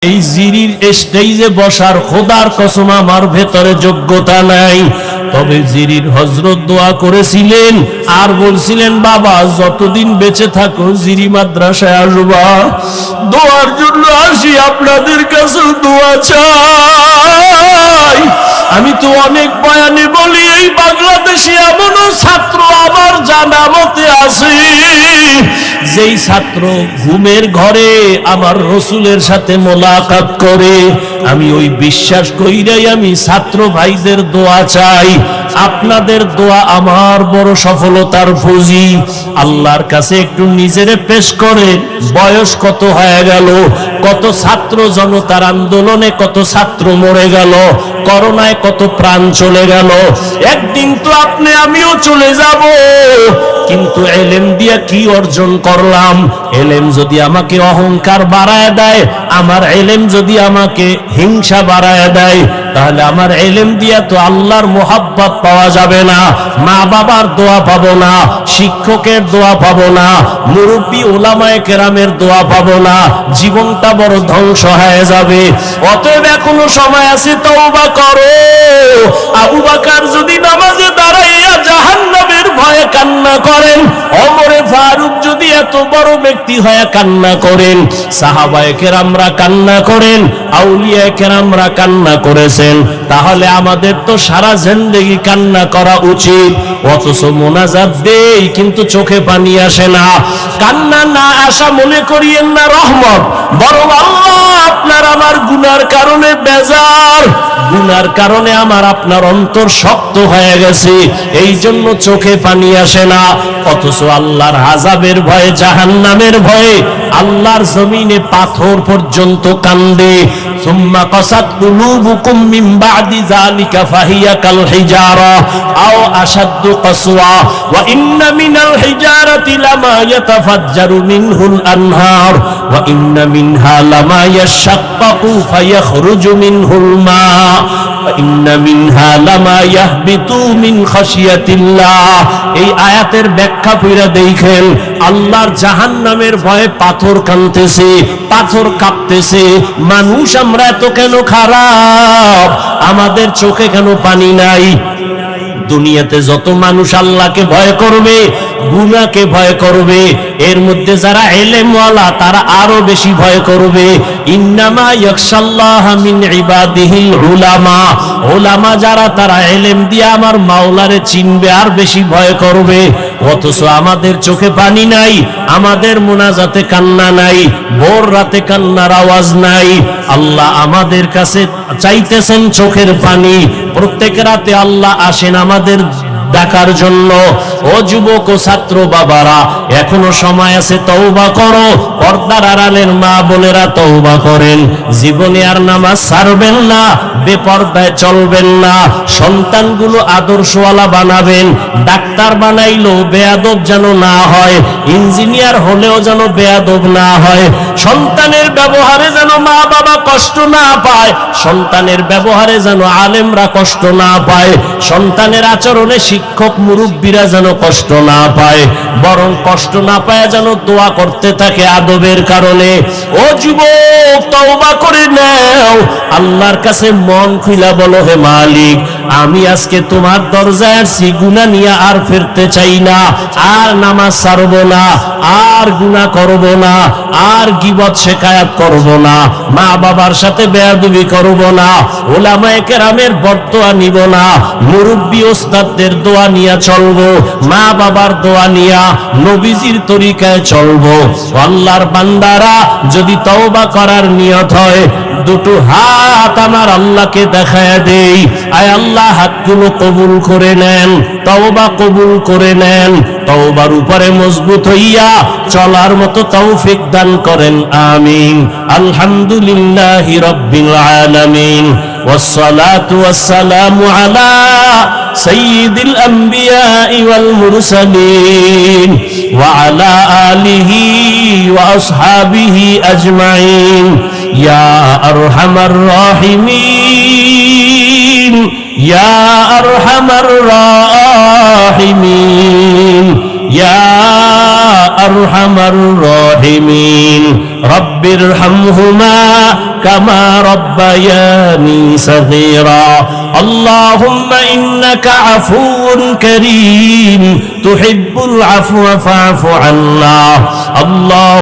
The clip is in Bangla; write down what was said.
এই জিরির স্টেজে বসার খোদার কসম আমার ভেতরে যোগ্যতা নাই। তবে জিরির হযরত দোয়া করেছিলেন আর বলছিলেন, বাবা যতদিন বেঁচে থাকো জিরি মাদ্রাসায় আসবা, দোয়ার জন্য আসি, আপনাদের কাছে দোয়া চাই। আমি তো অনেক বয়ানে বলি, এই বাংলাদেশে এমনও ছাত্র আমার জানা মতে আছে, যেই ছাত্র ঘুমের ঘরে আমার রসুলের সাথে মোলাকাত করে। আমি ওই বিশ্বাস কইরাই আমি ছাত্র ভাইদের দোয়া চাই। আপনাদের দোয়া আমার বড় সফলতার পুঁজি। আল্লাহর কাছে একটু নিজেরে পেশ করে, বয়স কত হয়ে গেল, কত ছাত্র জনতার আন্দোলনে কত ছাত্র মরে গেল, করোনায় কত প্রাণ চলে গেল। একদিন তো আপনি আমিও চলে যাব, কিন্তু এলেম দিয়া কি অর্জন করলাম? এলেম যদি আমাকে অহংকার বাড়ায় দেয়, আমার এলেম যদি আমাকে হিংসা বাড়ায় দেয়, তাহলে আমার এলেম দিয়া তো আল্লাহর মোহাব্বত পাওয়া যাবে না, মা বাবার দোয়া পাবো না, শিক্ষকের দোয়া পাবো না, মুরব্বী ওলামায়ে কেরামের দোয়া পাবো না, জীবনটা বড় ধ্বংস হয়ে যাবে। অতএব এখনো সময় আছে, তওবা করো। আবু বকর যদি নামাজে দাঁড়াইয়া জাহান্নামের ভয়ে কান্না করেন, ওমরে ফারুক যদি এত বড় ব্যক্তি হয়ে কান্না করেন, সাহাবায়ে কেরামরা কান্না করেন, আউলিয়ায়ে কেরামরা কান্না করেছেন, তাহলে আমাদের তো সারা জিন্দেগি কান্না করা উচিত। অথচ মোনাজাত দেই কিন্তু চোখে পানি আসে না। কান্না না আসা মনে করিয়েন না রহমত, বরং আল্লাহ আপনার আমার গুনার কারণে বেজার, গুনার কারণে আমার আপনার অন্তর শক্ত হয়ে গেছে, এই জন্য চোখে পানি আসে না। অথচ আল্লাহর আযাবের ভয়ে, জাহান্নামের ভয়ে আল্লাহর জমিনে পাথর পর্যন্ত কান্দে। সুম্মা কাসাত কুলুবুকুম মিন বাদি যালিকা ফাহিয়া কাল হিজারা আও আশাদ্দু কাসওয়া ওয়া ইন্না মিনাল হিজারাতি লামা ইয়াতাফাজ্জারু মিনহুল আনহার ওয়া ইন্না মিনহা লামা ইয়াশাক্কাকু ফায়াখরুজু মিনহুল মা ওয়া ইন্না মিনহা লামা ইয়াহবিতু মিন খাশিয়াতিল্লাহ। এই আয়াতের ব্যাখ্যা কইরা দেখেন, আল্লাহর জাহান্নামের ভয়ে পাথর কাঁদতেছে, পাথর কাঁপতেছে। মানুষ আমরা এত কেন খারাপ? আমাদের চোখে কেন পানি নাই? দুনিয়াতে যত মানুষ আল্লাহকে ভয় করবে, গুনাহকে ভয় করবে, এর মধ্যে যারা ইলমওয়ালা তারা আরো বেশি ভয় করবে। ইন্নামা ইয়াখশাল্লাহা মিন ইবাদিহিল উলামা, উলামা যারা তারা ইলম দিয়ে আমার মাওলারে চিনবে আর বেশি ভয় করবে। অথচ আমাদের চোখে পানি নাই, আমাদের মোনাজাতে কান্না নাই, ভোর রাতে কান্নার আওয়াজ নাই। আল্লাহ আমাদের কাছে চাইতেছেন চোখের পানি। প্রত্যেক রাতে আল্লাহ আসেন আমাদের ডাকার জন্য। ও যুবক ও ছাত্র বাবারা, এখনো সময় আছে, তওবা করো। পর্দার আড়ালের মা বোনেরা তওবা করেন, জীবনে আর নামাজ ছাড়বেন না, বেপর্দায় চলবেন না, সন্তানগুলো আদর্শওয়ালা বানাবেন। ডাক্তার বানাইলো বেয়াদব যেন না হয়, ইঞ্জিনিয়ার হলেও যেন বেয়াদব না হয়, সন্তানের ব্যবহারে যেন মা বাবা কষ্ট না পায়, সন্তানের ব্যবহারে যেন আলেমরা কষ্ট না পায়, সন্তানের আচরণে শিক্ষক মুরব্বীরা যেন কষ্ট না পায়, বরং কষ্ট না পায় যেন দোয়া করতে থাকে আদবের কারণে। ও যুবক, তওবা করে নাও, আল্লাহর কাছে মন খুইলা বলো, হে মালিক, আমি আজকে তোমার দরজায় আসছি, গুনাহ নিয়ে আর ফিরতে চাই না, আর নামাজ ছাড়ব না, আর গুনাহ করব না, আর গীবত শিকায়াত করব না, মা বাবার সাথে বেয়াদবি করব না, উলামায়ে কেরামের বদদোয়া নিব না, মুরব্বি ওস্তাদদের দোয়া নিয়ে চলবো, মা বাবার দোয়া নিয়া নবীজির তরিকায় চলবো। আল্লাহর বান্দারা, যদি তওবা করার নিয়ত হয়, দুটো হাত আমার আল্লাহকে দেখায় দেই, আয় আল্লাহ হাতগুলো কবুল করে নেন, তওবা কবুল করে নেন, তওবার উপরে মজবুত হইয়া চলার মতো তৌফিক দান করেন, আমিন। আলহামদুলিল্লাহি রাব্বিল আলামিন, والصلاة والسلام على سيد الأنبياء والمرسلين وعلى آله وأصحابه أجمعين يا أرحم الراحمين يا أرحم الراحمين يا আরহামার রাহিমিন রব্বির হামহুমা কামা রব্বায়ানি সগীরা আল্লাহুম্মা ইন্নাকা আফুউন কারীম তুহিব্বুল আফওয়া ফা'ফু আন্না আল্লাহ